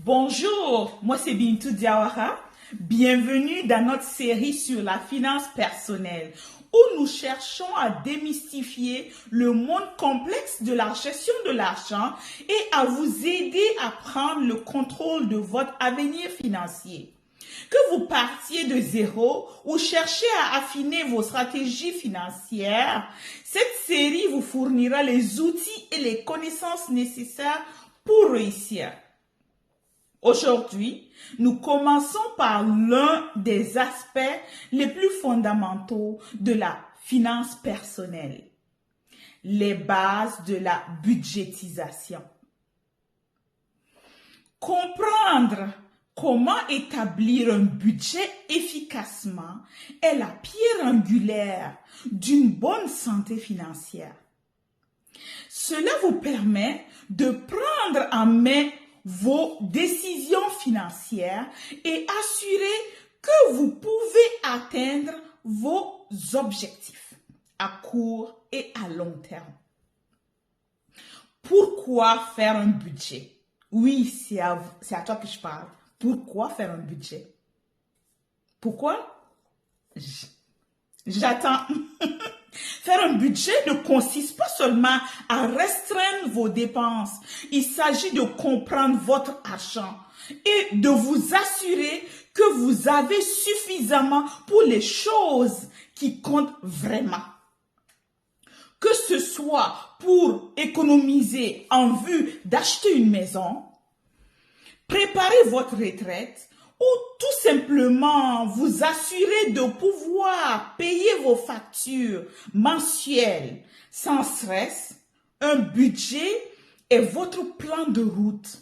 Bonjour, moi c'est Bintou Diawara. Bienvenue dans notre série sur la finance personnelle où nous cherchons à démystifier le monde complexe de la gestion de l'argent et à vous aider à prendre le contrôle de votre avenir financier. Que vous partiez de zéro ou cherchez à affiner vos stratégies financières, cette série vous fournira les outils et les connaissances nécessaires pour réussir. Aujourd'hui, nous commençons par l'un des aspects les plus fondamentaux de la finance personnelle, les bases de la budgétisation. Comprendre comment établir un budget efficacement est la pierre angulaire d'une bonne santé financière. Cela vous permet de prendre en main vos décisions financières et assurer que vous pouvez atteindre vos objectifs à court et à long terme. Pourquoi faire un budget? Oui, c'est à toi que je parle. Pourquoi faire un budget? Pourquoi? J'attends. Faire un budget ne consiste pas seulement à restreindre vos dépenses. Il s'agit de comprendre votre argent et de vous assurer que vous avez suffisamment pour les choses qui comptent vraiment. Que ce soit pour économiser en vue d'acheter une maison, préparer votre retraite, ou tout simplement vous assurer de pouvoir payer vos factures mensuelles sans stress, un budget est votre plan de route.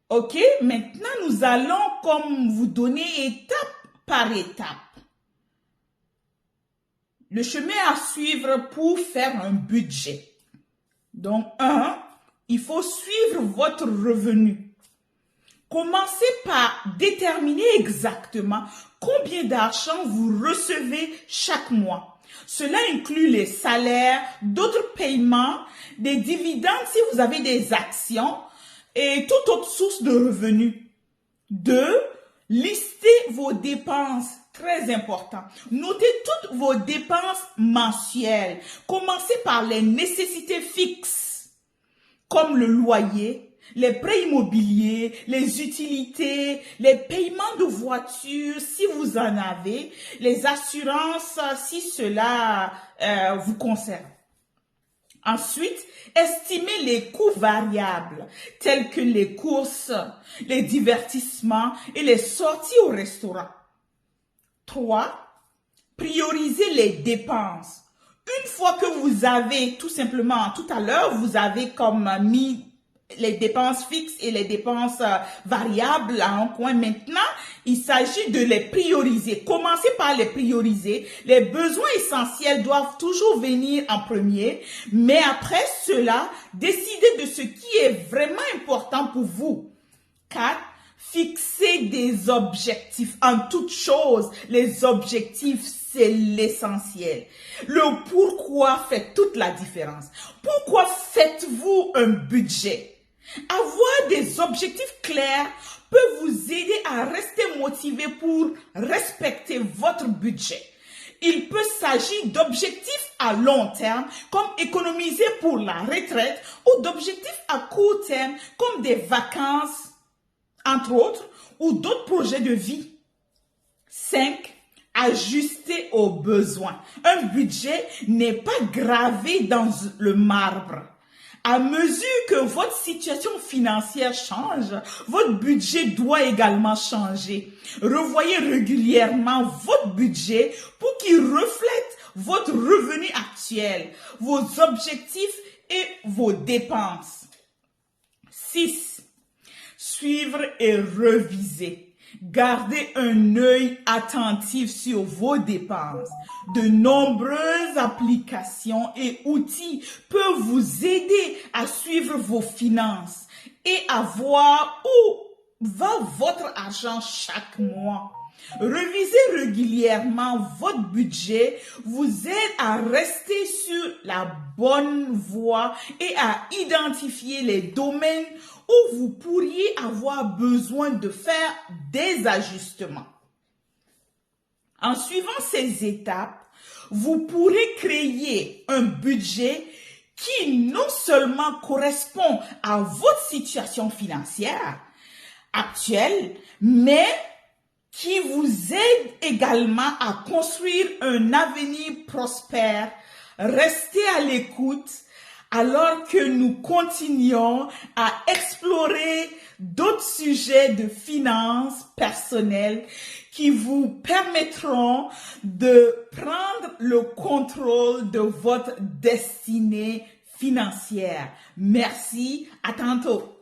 Ok, maintenant nous allons comme vous donner étape par étape le chemin à suivre pour faire un budget. Donc, il faut suivre votre revenu. Commencez par déterminer exactement combien d'argent vous recevez chaque mois. Cela inclut les salaires, d'autres paiements, des dividendes si vous avez des actions et toute autre source de revenus. 2. Listez vos dépenses. Très important. Notez toutes vos dépenses mensuelles. Commencez par les nécessités fixes, comme le loyer, les prêts immobiliers, les utilités, les paiements de voiture si vous en avez, les assurances si cela vous concerne. Ensuite, estimez les coûts variables tels que les courses, les divertissements et les sorties au restaurant. 3. Priorisez les dépenses. Une fois que vous avez tout simplement, tout à l'heure, vous avez comme mis les dépenses fixes et les dépenses variables à un coin. Maintenant, il s'agit de les prioriser. Commencez par les prioriser. Les besoins essentiels doivent toujours venir en premier, mais après cela, décidez de ce qui est vraiment important pour vous. 4. Fixez des objectifs. En toute chose, les objectifs, c'est l'essentiel. Le pourquoi fait toute la différence. Pourquoi faites-vous un budget? Avoir des objectifs clairs peut vous aider à rester motivé pour respecter votre budget. Il peut s'agir d'objectifs à long terme, comme économiser pour la retraite, ou d'objectifs à court terme, comme des vacances, entre autres, ou d'autres projets de vie. 5. Ajuster aux besoins. Un budget n'est pas gravé dans le marbre. À mesure que votre situation financière change, votre budget doit également changer. Revoyez régulièrement votre budget pour qu'il reflète votre revenu actuel, vos objectifs et vos dépenses. 6. Suivre et reviser. Gardez un œil attentif sur vos dépenses. De nombreuses applications et outils peuvent vous aider à suivre vos finances et à voir où va votre argent chaque mois. Réviser régulièrement votre budget vous aide à rester sur la bonne voie et à identifier les domaines où vous pourriez avoir besoin de faire des ajustements. En suivant ces étapes, vous pourrez créer un budget qui non seulement correspond à votre situation financière actuelle, mais qui vous aide également à construire un avenir prospère. Restez à l'écoute alors que nous continuons à explorer d'autres sujets de finances personnelles qui vous permettront de prendre le contrôle de votre destinée financière. Merci, à tantôt.